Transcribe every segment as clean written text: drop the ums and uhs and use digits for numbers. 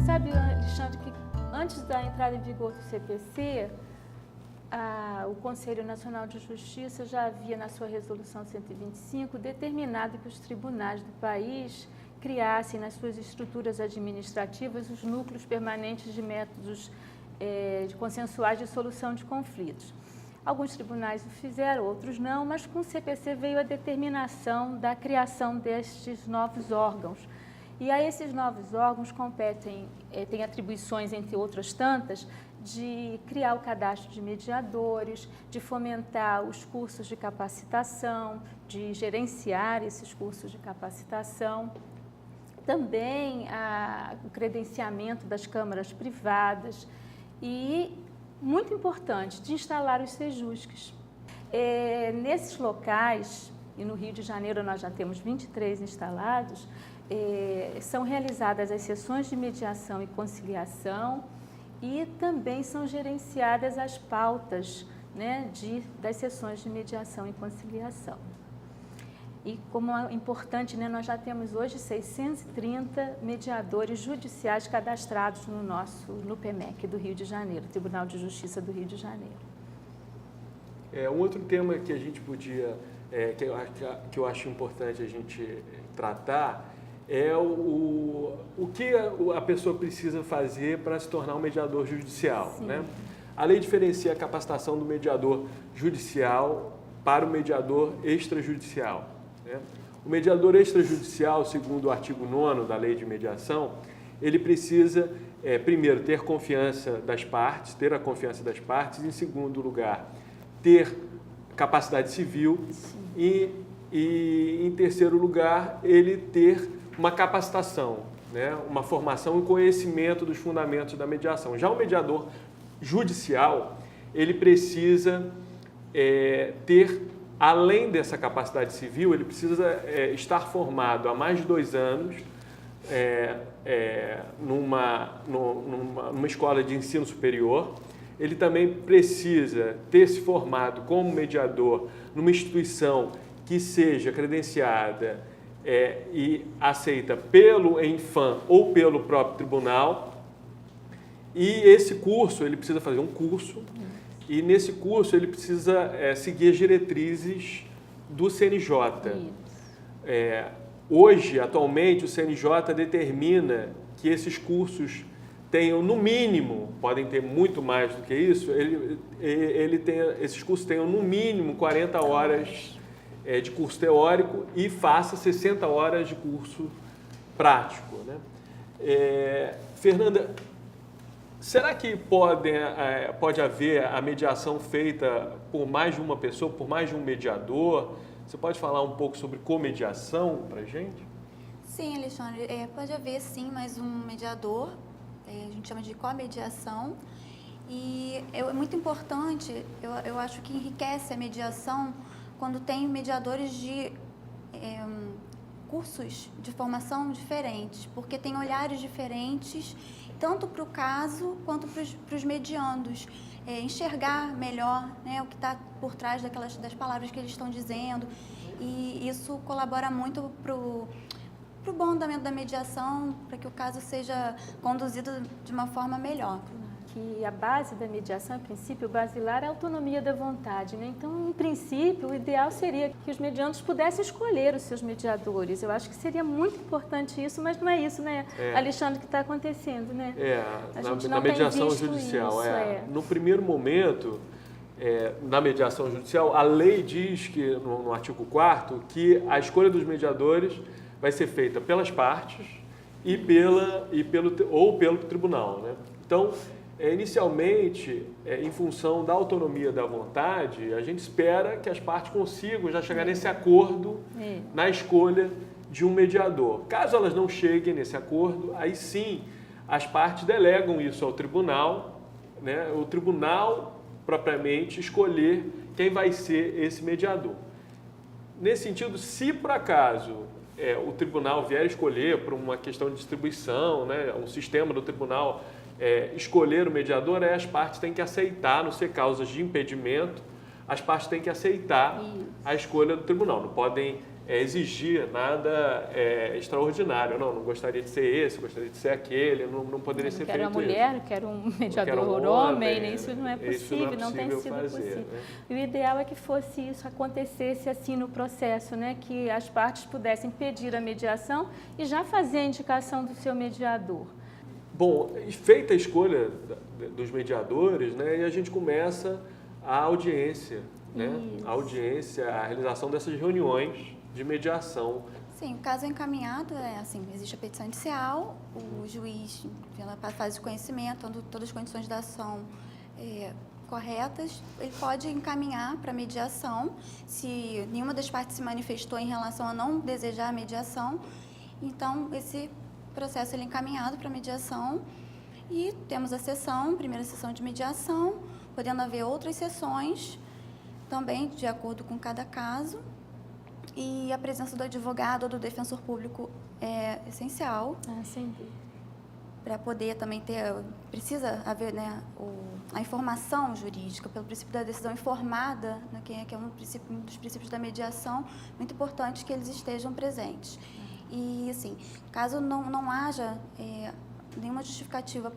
sabe, Alexandre, que antes da entrada em vigor do CPC, o Conselho Nacional de Justiça já havia, na sua resolução 125, determinado que os tribunais do país criassem nas suas estruturas administrativas os núcleos permanentes de métodos consensuais de solução de conflitos. Alguns tribunais o fizeram, outros não, mas com o CPC veio a determinação da criação destes novos órgãos. E a esses novos órgãos têm atribuições, entre outras tantas, de criar o cadastro de mediadores, de fomentar os cursos de capacitação, de gerenciar esses cursos de capacitação. Também o credenciamento das câmaras privadas e, muito importante, de instalar os sejusques. Nesses locais, e no Rio de Janeiro nós já temos 23 instalados, são realizadas as sessões de mediação e conciliação e também são gerenciadas as pautas, né, das sessões de mediação e conciliação. E como é importante, né, nós já temos hoje 630 mediadores judiciais cadastrados no PMEC do Rio de Janeiro, Tribunal de Justiça do Rio de Janeiro. Um outro tema que a gente podia, que eu acho importante a gente tratar, é o que a pessoa precisa fazer para se tornar um mediador judicial, né? A lei diferencia a capacitação do mediador judicial para o mediador extrajudicial, né? O mediador extrajudicial, segundo o artigo 9º da lei de mediação, ele precisa, primeiro, ter a confiança das partes, em segundo lugar, ter capacidade civil e, em terceiro lugar, ele ter uma capacitação, né? Uma formação e conhecimento dos fundamentos da mediação. Já o mediador judicial, ele precisa ter, além dessa capacidade civil, ele precisa estar formado há mais de 2 anos numa escola de ensino superior. Ele também precisa ter se formado como mediador numa instituição que seja credenciada e aceita pelo ENFAM ou pelo próprio tribunal. E esse curso, ele precisa fazer um curso, e nesse curso ele precisa seguir as diretrizes do CNJ. Hoje, atualmente, o CNJ determina que esses cursos tenham, no mínimo, podem ter muito mais do que isso, esses cursos tenham, no mínimo, 40 horas de curso teórico e faça 60 horas de curso prático, né? Fernanda, será que pode haver a mediação feita por mais de uma pessoa, por mais de um mediador? Você pode falar um pouco sobre comediação para a gente? Sim, Alexandre, pode haver sim mais um mediador, a gente chama de comediação, e é muito importante, eu acho que enriquece a mediação quando tem mediadores de cursos de formação diferentes, porque tem olhares diferentes, tanto para o caso quanto para os mediandos. Enxergar melhor, né, o que está por trás das palavras que eles estão dizendo, e isso colabora muito para o bom andamento da mediação, para que o caso seja conduzido de uma forma melhor. Que a base da mediação, em princípio, basilar é a autonomia da vontade, né? Então, em princípio, o ideal seria que os mediandos pudessem escolher os seus mediadores. Eu acho que seria muito importante isso, mas não é isso, né, Alexandre, que está acontecendo, né? Na mediação judicial. No primeiro momento, na mediação judicial, a lei diz que, no artigo 4º, que a escolha dos mediadores vai ser feita pelas partes ou pelo tribunal, né? Então, inicialmente, em função da autonomia da vontade, a gente espera que as partes consigam já chegar nesse acordo na escolha de um mediador. Caso elas não cheguem nesse acordo, aí sim as partes delegam isso ao tribunal, né? O tribunal propriamente escolher quem vai ser esse mediador. Nesse sentido, se por acaso o tribunal vier escolher por uma questão de distribuição, né, um sistema do tribunal escolher o mediador, as partes têm que aceitar, não ser causas de impedimento, as partes têm que aceitar a escolha do tribunal. Não podem exigir nada extraordinário. Não gostaria de ser esse, gostaria de ser aquele, não poderia ser feito isso. Quero uma mulher, quero um mediador homem, isso não é possível, não tem sido possível. Né? E o ideal é que fosse isso, acontecesse assim no processo, né? Que as partes pudessem pedir a mediação e já fazer a indicação do seu mediador. Bom, feita a escolha dos mediadores, né, e a gente começa a audiência, né? A audiência, a realização dessas reuniões de mediação. Sim, o caso é encaminhado, assim, existe a petição inicial, o juiz faz o conhecimento, todas as condições da ação corretas, ele pode encaminhar para mediação. Se nenhuma das partes se manifestou em relação a não desejar a mediação, então esse processo ele é encaminhado para mediação e temos a primeira sessão de mediação, podendo haver outras sessões, também de acordo com cada caso. E a presença do advogado ou do defensor público é essencial. Sem dúvida. Para poder também precisa haver, né, a informação jurídica, pelo princípio da decisão informada, né, que é um dos princípios da mediação, muito importante que eles estejam presentes. E, assim, caso não haja nenhuma justificativa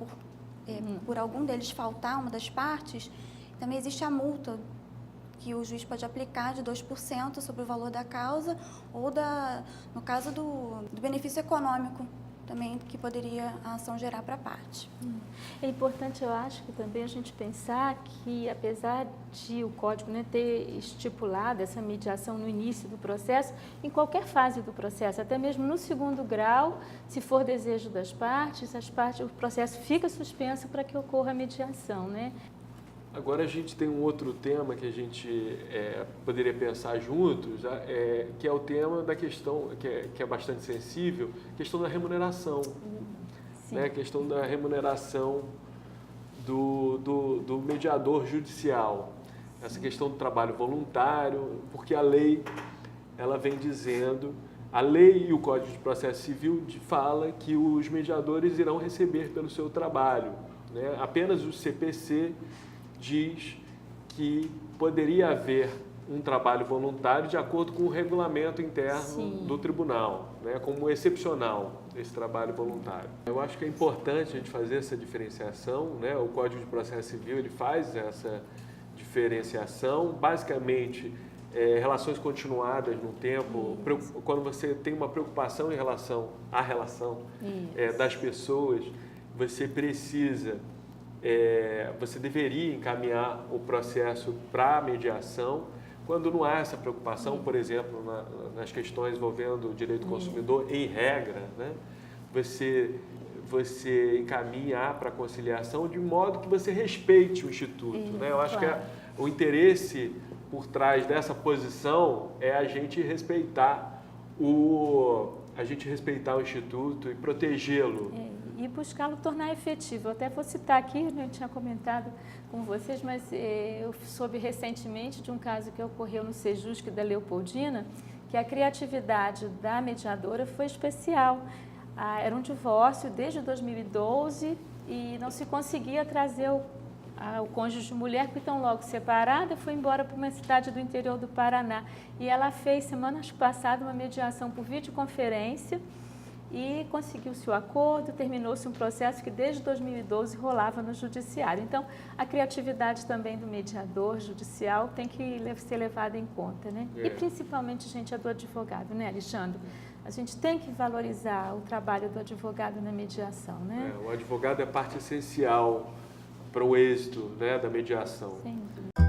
por algum deles faltar, uma das partes, também existe a multa que o juiz pode aplicar de 2% sobre o valor da causa ou, no caso do benefício econômico, também que poderia a ação gerar para a parte. É importante, eu acho, que também a gente pensar que, apesar de o Código, né, ter estipulado essa mediação no início do processo, em qualquer fase do processo, até mesmo no segundo grau, se for desejo das partes, o processo fica suspenso para que ocorra a mediação, né? Agora a gente tem um outro tema que a gente poderia pensar juntos, que é o tema da questão, que é bastante sensível, questão da remuneração. Né? A questão da remuneração do mediador judicial. Essa questão do trabalho voluntário, porque a lei, ela vem dizendo, a lei e o Código de Processo Civil fala que os mediadores irão receber pelo seu trabalho. Né? Apenas o CPC diz que poderia haver um trabalho voluntário de acordo com o regulamento interno do tribunal, né, como excepcional esse trabalho voluntário. Eu acho que é importante a gente fazer essa diferenciação, né? O Código de Processo Civil ele faz essa diferenciação, basicamente relações continuadas no tempo, quando você tem uma preocupação em relação à relação das pessoas, você precisa você deveria encaminhar o processo para a mediação. Quando não há essa preocupação, por exemplo, nas questões envolvendo o direito do consumidor, em regra, né, você encaminha para a conciliação de modo que você respeite o Instituto. Né? Eu acho que o interesse por trás dessa posição é a gente respeitar o Instituto e protegê-lo. E buscá-lo tornar efetivo. Eu até vou citar aqui, eu tinha comentado com vocês, mas eu soube recentemente de um caso que ocorreu no Sejusc da Leopoldina, que a criatividade da mediadora foi especial. Era um divórcio desde 2012 e não se conseguia trazer o cônjuge mulher, porque tão logo separada, foi embora para uma cidade do interior do Paraná. E ela fez, semana passada, uma mediação por videoconferência, e conseguiu-se o acordo, terminou-se um processo que desde 2012 rolava no judiciário. Então, a criatividade também do mediador judicial tem que ser levada em conta, né? E principalmente, gente, a do advogado, né, Alexandre? A gente tem que valorizar o trabalho do advogado na mediação, né? O advogado é parte essencial para o êxito, né, da mediação. Sem dúvida.